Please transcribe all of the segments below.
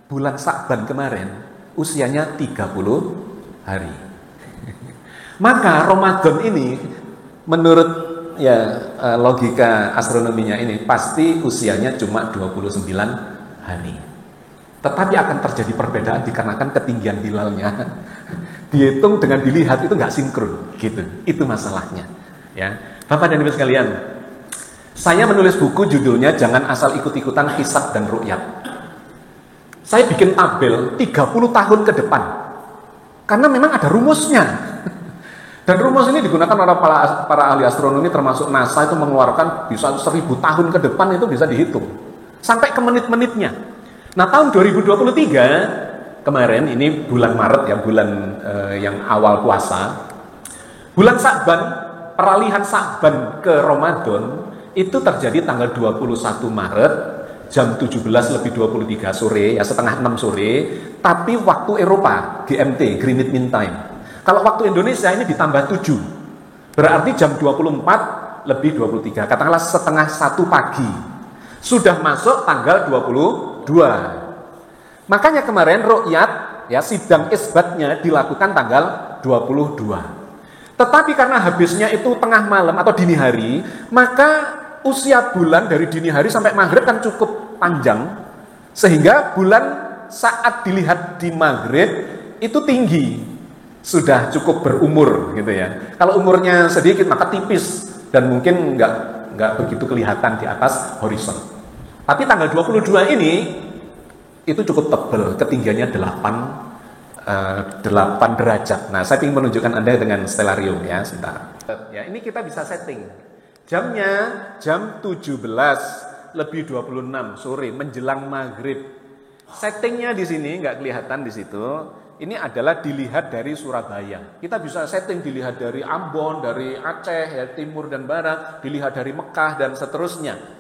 bulan Sa'ban kemarin usianya 30 hari. Maka Ramadan ini menurut logika astronominya ini pasti usianya cuma 29 hari. Tetapi akan terjadi perbedaan dikarenakan ketinggian hilalnya. Dihitung dengan dilihat itu nggak sinkron, gitu. Itu masalahnya. Ya, Bapak dan Ibu sekalian, saya menulis buku judulnya Jangan Asal Ikut-ikutan Hisab dan Ru'yat. Saya bikin tabel 30 tahun ke depan, karena memang ada rumusnya. Dan rumus ini digunakan oleh para ahli astronomi termasuk NASA itu mengeluarkan bisa 1000 tahun ke depan itu bisa dihitung. Sampai ke menit-menitnya. Nah tahun 2023 kemarin ini bulan Maret ya, bulan yang awal puasa, bulan Sa'ban, peralihan Sa'ban ke Ramadan itu terjadi tanggal 21 Maret jam 17:23 sore ya, setengah 6 sore, tapi waktu Eropa GMT, Greenwich Mean Time. Kalau waktu Indonesia ini ditambah 7, berarti jam 24:23, katakanlah setengah 1 pagi sudah masuk tanggal 22. Makanya kemarin ru'yat ya, sidang isbatnya dilakukan tanggal 22. Tetapi karena habisnya itu tengah malam atau dini hari, maka usia bulan dari dini hari sampai maghrib kan cukup panjang, sehingga bulan saat dilihat di maghrib itu tinggi, sudah cukup berumur gitu ya. Kalau umurnya sedikit maka tipis dan mungkin nggak begitu kelihatan di atas horizon. Tapi tanggal 22 ini itu cukup tebal, ketinggiannya 8 derajat. Nah, saya ingin menunjukkan Anda dengan stellarium ya, sebentar. Ya, ini kita bisa setting. Jamnya jam 17:26 sore menjelang maghrib. Settingnya di sini nggak kelihatan di situ. Ini adalah dilihat dari Surabaya. Kita bisa setting dilihat dari Ambon, dari Aceh, ya, timur dan barat, dilihat dari Mekah dan seterusnya.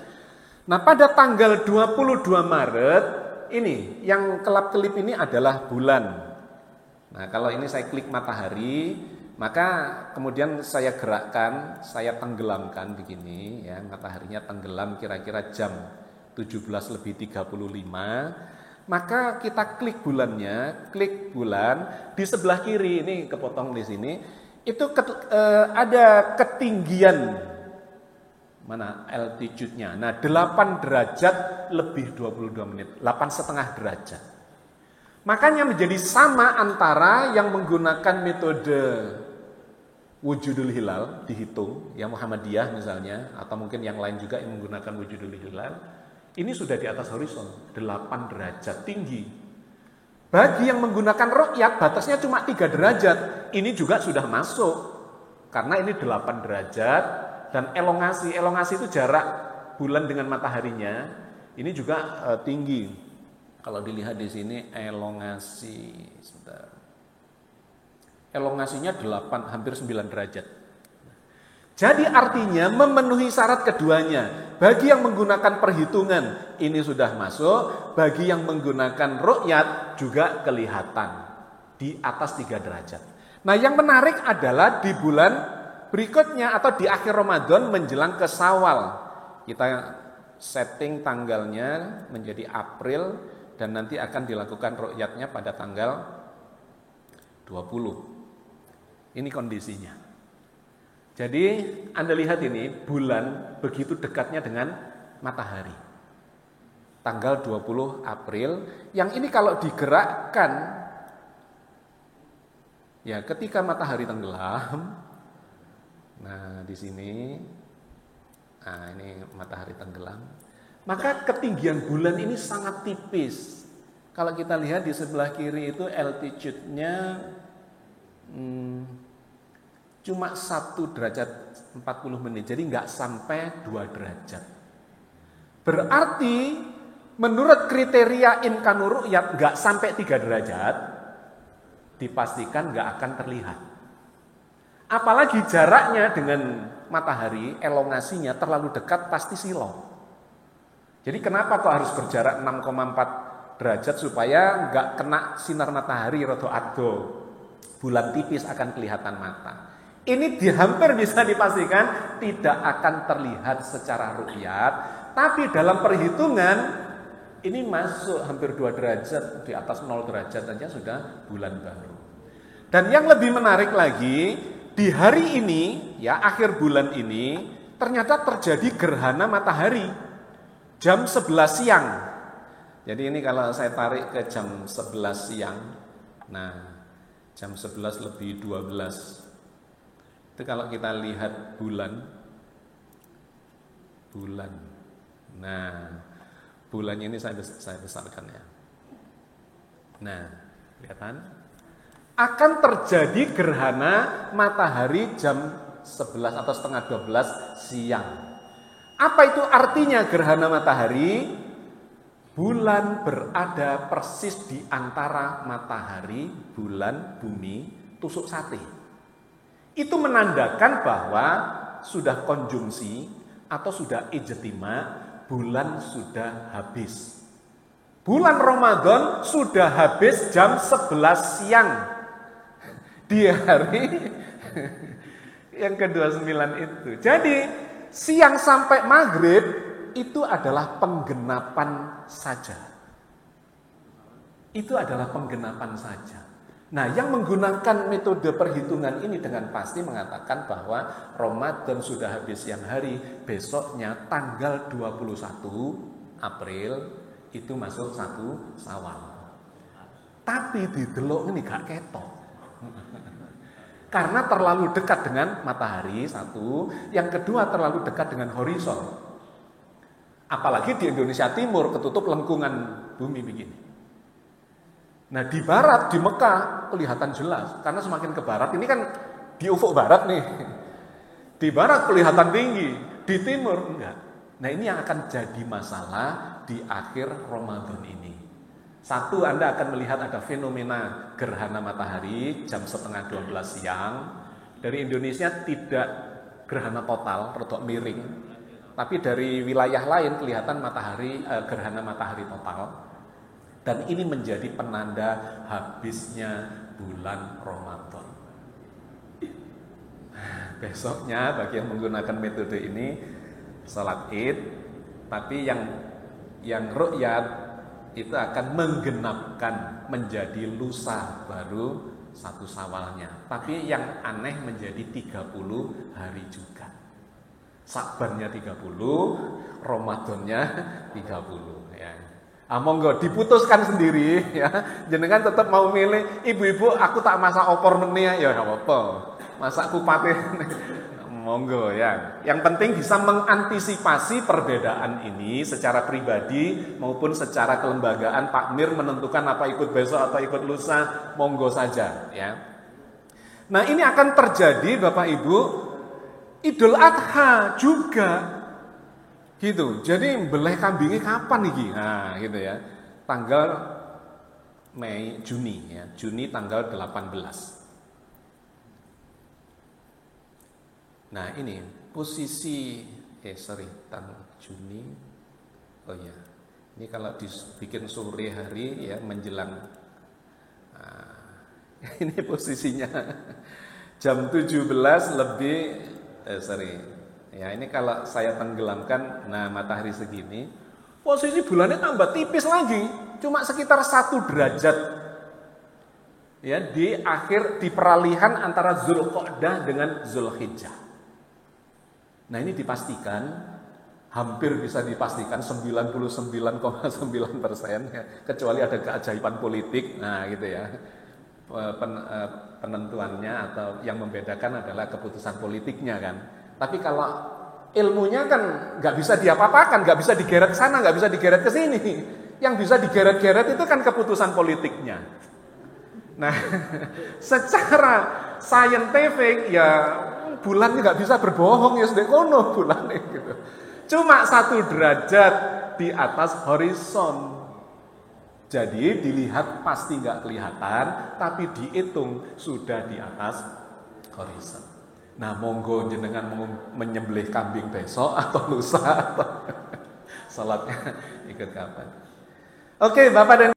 Nah, pada tanggal 22 Maret ini yang kelap-kelip ini adalah bulan. Nah, kalau ini saya klik matahari, maka kemudian saya gerakkan, saya tenggelamkan begini ya, mataharinya tenggelam kira-kira jam 17:35. Maka kita klik bulannya, klik bulan di sebelah kiri ini kepotong di sini, itu ada ketinggian mana altitude-nya. Nah, 8 derajat lebih 22 menit, 8,5 derajat. Makanya menjadi sama antara yang menggunakan metode wujudul hilal dihitung, ya Muhammadiyah misalnya, atau mungkin yang lain juga yang menggunakan wujudul hilal. Ini sudah di atas horizon, 8 derajat tinggi. Bagi yang menggunakan ru'yat, batasnya cuma 3 derajat. Ini juga sudah masuk, karena ini 8 derajat, dan elongasi itu jarak bulan dengan mataharinya, ini juga tinggi. Kalau dilihat di sini elongasi, sebentar. Elongasinya 8, hampir 9 derajat. Jadi artinya memenuhi syarat keduanya. Bagi yang menggunakan perhitungan ini sudah masuk, bagi yang menggunakan ru'yat juga kelihatan di atas 3 derajat. Nah, yang menarik adalah di bulan berikutnya atau di akhir Ramadan menjelang ke Syawal. Kita setting tanggalnya menjadi April dan nanti akan dilakukan ru'yatnya pada tanggal 20. Ini kondisinya. Jadi Anda lihat ini bulan begitu dekatnya dengan matahari. Tanggal 20 April, yang ini kalau digerakkan ya ketika matahari tenggelam. Nah, di sini ini matahari tenggelam. Maka ketinggian bulan ini sangat tipis. Kalau kita lihat di sebelah kiri itu altitude-nya cuma 1 derajat 40 menit. Jadi nggak sampai 2 derajat. Berarti menurut kriteria imkanur ru'yat nggak sampai 3 derajat, dipastikan nggak akan terlihat. Apalagi jaraknya dengan matahari, elongasinya terlalu dekat, pasti silau. Jadi kenapa kok harus berjarak 6,4 derajat supaya nggak kena sinar matahari rodo ado, bulan tipis akan kelihatan mata. Ini hampir bisa dipastikan tidak akan terlihat secara ru'yat, tapi dalam perhitungan ini masuk hampir 2 derajat, di atas 0 derajat saja sudah bulan baru. Dan yang lebih menarik lagi, di hari ini, ya akhir bulan ini, ternyata terjadi gerhana matahari jam 11 siang. Jadi ini kalau saya tarik ke jam 11 siang, nah jam 11 lebih 12, itu kalau kita lihat bulan, nah bulannya ini saya besarkan ya. Nah, kelihatan? Akan terjadi gerhana matahari jam 11 atau setengah 12 siang. Apa itu artinya gerhana matahari? Bulan berada persis di antara matahari, bulan, bumi, tusuk sate. Itu menandakan bahwa sudah konjungsi atau sudah ijtima, bulan sudah habis. Bulan Ramadan sudah habis jam 11 siang. Di hari yang ke-29 itu. Jadi siang sampai maghrib itu adalah penggenapan saja. Itu adalah penggenapan saja. Nah, yang menggunakan metode perhitungan ini dengan pasti mengatakan bahwa Ramadan sudah habis siang hari, besoknya tanggal 21 April itu masuk 1 Syawal. Tapi didelok ini gak ketok. Karena terlalu dekat dengan matahari, satu. Yang kedua terlalu dekat dengan horizon. Apalagi di Indonesia Timur ketutup lengkungan bumi begini. Nah di barat, di Mekah kelihatan jelas. Karena semakin ke barat, ini kan di ufuk barat nih. Di barat kelihatan tinggi, di timur enggak. Nah ini yang akan jadi masalah di akhir Ramadan ini. Satu, Anda akan melihat ada fenomena gerhana matahari jam setengah 12 siang. Dari Indonesia tidak gerhana total, rodok miring. Tapi dari wilayah lain kelihatan gerhana matahari total. Dan ini menjadi penanda habisnya bulan Ramadan. Besoknya bagi yang menggunakan metode ini salat Id, tapi yang ru'yat itu akan menggenapkan menjadi lusa baru 1 Syawalnya. Tapi yang aneh menjadi 30 hari juga. Sakbannya 30, Ramadannya 30 ya. Monggo diputuskan sendiri ya. Jenengan tetap mau milih ibu-ibu aku tak masak opor meneh ya enggak apa-apa. Masak kupate monggo ya. Yang penting bisa mengantisipasi perbedaan ini secara pribadi maupun secara kelembagaan. Pak Mir menentukan apa ikut besok atau ikut lusa, monggo saja ya. Nah, ini akan terjadi Bapak Ibu Idul Adha juga. Gitu. Jadi beleh kambingnya kapan nih? Nah, gitu ya. Tanggal Juni ya. Juni tanggal 18. Nah ini posisi Juni. Oh ya, ini kalau dibikin sore hari ya menjelang. Ini posisinya jam 17 lebih. Ya ini kalau saya tenggelamkan, nah matahari segini, posisi bulannya tambah tipis lagi, cuma sekitar 1 derajat. Ya di peralihan antara Zulqa'dah dengan Zulhijjah. Nah ini dipastikan, hampir bisa dipastikan 99,9% ya, kecuali ada keajaiban politik, nah gitu ya. Penentuannya atau yang membedakan adalah keputusan politiknya kan. Tapi kalau ilmunya kan nggak bisa diapa-apakan, nggak bisa digeret sana, nggak bisa digeret ke sini. Yang bisa digeret-geret itu kan keputusan politiknya. Nah, secara saintifik ya bulan nggak bisa berbohong ya sudah kono bulan gitu. Cuma 1 derajat di atas horizon. Jadi dilihat pasti nggak kelihatan, tapi dihitung sudah di atas horizon. Nah, monggo jenengan mau menyembelih kambing besok atau lusa atau salatnya ikut kapan. Oke, Bapak dan